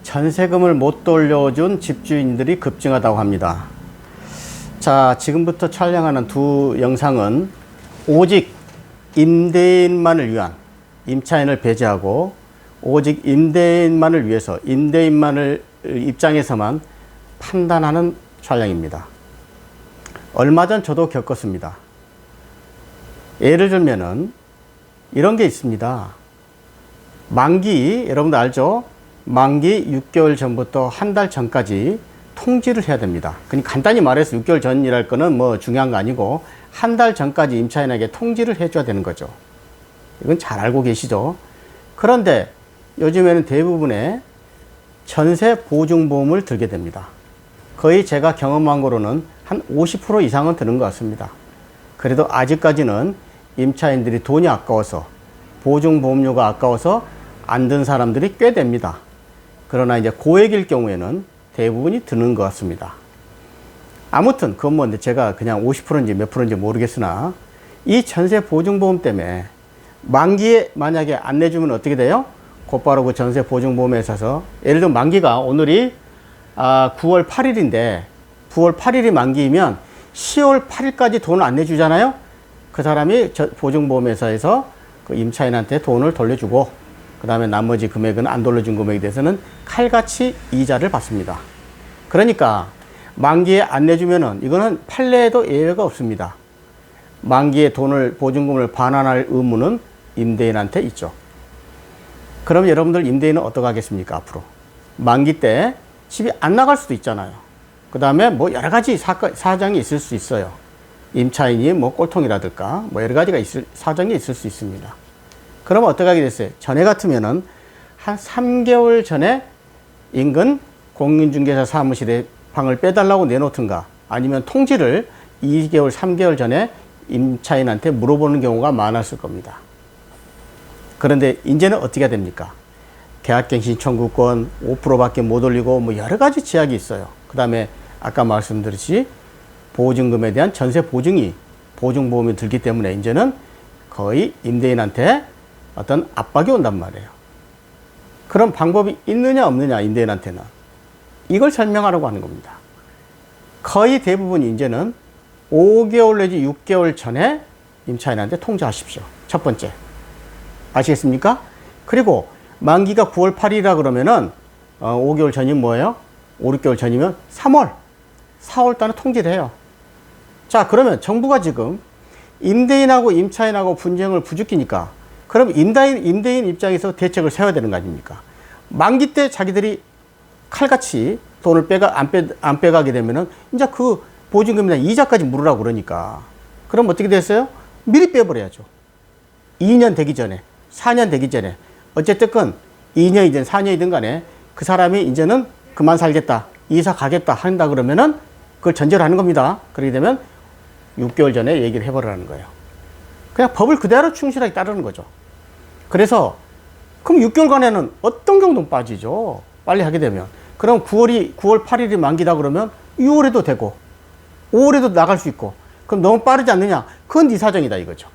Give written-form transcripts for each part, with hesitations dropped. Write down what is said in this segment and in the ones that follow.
전세금을 못 돌려준 집주인들이 급증하다고 합니다. 자, 지금부터 촬영하는 두 영상은 오직 임대인만을 위한, 임차인을 배제하고 오직 임대인만을 위해서, 임대인만을 입장에서만 판단하는 촬영입니다. 얼마 전 저도 겪었습니다. 예를 들면은 이런 게 있습니다. 만기, 여러분들 알죠? 만기 6개월 전부터 한 달 전까지 통지를 해야 됩니다. 그러니까 간단히 말해서 6개월 전이랄 거는 뭐 중요한 거 아니고 한 달 전까지 임차인에게 통지를 해줘야 되는 거죠. 이건 잘 알고 계시죠? 그런데 요즘에는 대부분의 전세 보증보험을 들게 됩니다. 거의 제가 경험한 거로는 한 50% 이상은 드는 것 같습니다. 그래도 아직까지는 임차인들이 돈이 아까워서, 보증보험료가 아까워서 안 든 사람들이 꽤 됩니다. 그러나 이제 고액일 경우에는 대부분이 드는 것 같습니다. 아무튼 그건 뭐 제가 그냥 50%인지 몇 프로인지 모르겠으나 이 전세 보증보험 때문에 만기에 만약에 안 내주면 어떻게 돼요? 곧바로 그 전세 보증보험에 있어서, 예를 들면 만기가 오늘이 9월 8일인데 9월 8일이 만기이면 10월 8일까지 돈을 안 내주잖아요. 그 사람이 보증보험회사에서 그 임차인한테 돈을 돌려주고, 그 다음에 나머지 금액은 안 돌려준 금액에 대해서는 칼같이 이자를 받습니다. 그러니까 만기에 안 내주면은 이거는 판례에도 예외가 없습니다. 만기에 돈을, 보증금을 반환할 의무는 임대인한테 있죠. 그럼 여러분들 임대인은 어떻게 하겠습니까? 앞으로 만기 때 집이 안 나갈 수도 있잖아요. 그 다음에 뭐 여러 가지 사정이 있을 수 있어요. 임차인이 뭐 꼴통이라든가 뭐 여러 가지가 사정이 있을 수 있습니다. 그러면 어떻게 하게 됐어요? 전에 같으면은 한 3개월 전에 인근 공인중개사 사무실에 방을 빼달라고 내놓든가 아니면 통지를 2개월, 3개월 전에 임차인한테 물어보는 경우가 많았을 겁니다. 그런데 이제는 어떻게 해야 됩니까? 계약갱신 청구권 5%밖에 못 올리고 뭐 여러 가지 제약이 있어요. 그 다음에 아까 말씀드렸듯이 보증금에 대한 전세 보증이, 보증보험이 들기 때문에 이제는 거의 임대인한테 어떤 압박이 온단 말이에요. 그런 방법이 있느냐 없느냐, 임대인한테는. 이걸 설명하려고 하는 겁니다. 거의 대부분 이제는 5개월 내지 6개월 전에 임차인한테 통지하십시오. 첫 번째. 아시겠습니까? 그리고 만기가 9월 8일이라 그러면은 5개월 전이 뭐예요? 5, 6개월 전이면 3월, 4월 달에 통지를 해요. 자, 그러면 정부가 지금 임대인하고 임차인하고 분쟁을 부추기니까 그럼 임대인 입장에서 대책을 세워야 되는 거 아닙니까? 만기 때 자기들이 칼같이 돈을 안 빼가게 되면은 이제 그 보증금이나 이자까지 물으라고 그러니까. 그럼 어떻게 됐어요? 미리 빼버려야죠. 2년 되기 전에, 4년 되기 전에. 어쨌든 2년이든 4년이든 간에 그 사람이 이제는 그만 살겠다, 이사 가겠다 한다 그러면은 그걸 전제로 하는 겁니다. 그렇게 되면 6개월 전에 얘기를 해버리라는 거예요. 그냥 법을 그대로 충실하게 따르는 거죠. 그래서 그럼 6개월간에는 어떤 경우도 빠지죠. 빨리 하게 되면. 그럼 9월 8일이 만기다 그러면 6월에도 되고 5월에도 나갈 수 있고, 그럼 너무 빠르지 않느냐? 그건 네 사정이다 이거죠.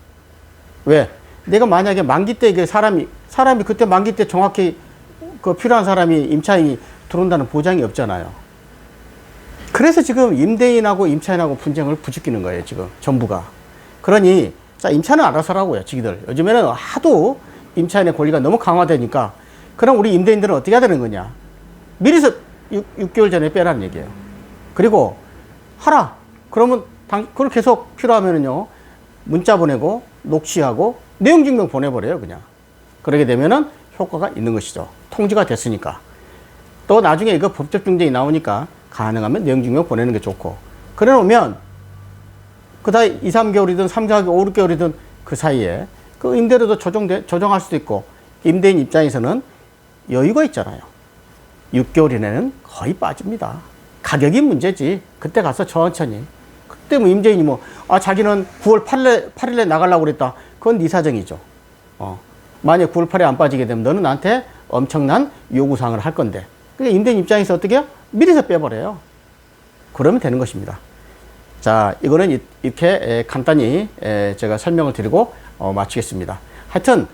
왜? 내가 만약에 만기 때 그 사람이 그때 만기 때 정확히 그 필요한 사람이, 임차인이 들어온다는 보장이 없잖아요. 그래서 지금 임대인하고 임차인하고 분쟁을 부추기는 거예요, 지금 정부가. 그러니 자, 임차인은 알아서 하라고요, 지기들. 요즘에는 하도 임차인의 권리가 너무 강화되니까. 그럼 우리 임대인들은 어떻게 해야 되는 거냐? 미리서 6개월 전에 빼라는 얘기예요. 그리고 하라. 그러면 그걸 계속 필요하면은요, 문자 보내고 녹취하고 내용 증명 보내버려요, 그냥. 그러게 되면은 효과가 있는 것이죠. 통지가 됐으니까. 또 나중에 이거 법적 중재이 나오니까 가능하면 내용 증명 보내는 게 좋고. 그래 놓으면 그다음 2, 3개월이든 3, 4개월, 5, 6개월이든 그 사이에 그 임대료도 조정할 수도 있고, 임대인 입장에서는 여유가 있잖아요. 6개월 이내는 거의 빠집니다. 가격이 문제지. 그때 가서 천천히. 그때 뭐 임대인이 자기는 9월 8일에 나가려고 그랬다. 그건 네 사정이죠. 만약 9월 8일에 안 빠지게 되면 너는 나한테 엄청난 요구사항을 할 건데. 그러니까 임대인 입장에서 어떻게 해요? 미리서 빼버려요. 그러면 되는 것입니다. 자, 이거는 이렇게 간단히 제가 설명을 드리고 마치겠습니다. 하여튼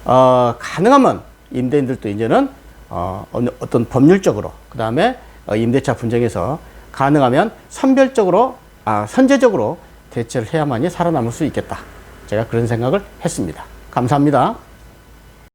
가능하면 임대인들도 이제는 어떤 법률적으로 그 다음에 임대차 분쟁에서 가능하면 선제적으로 대처를 해야만이 살아남을 수 있겠다. 제가 그런 생각을 했습니다. 감사합니다.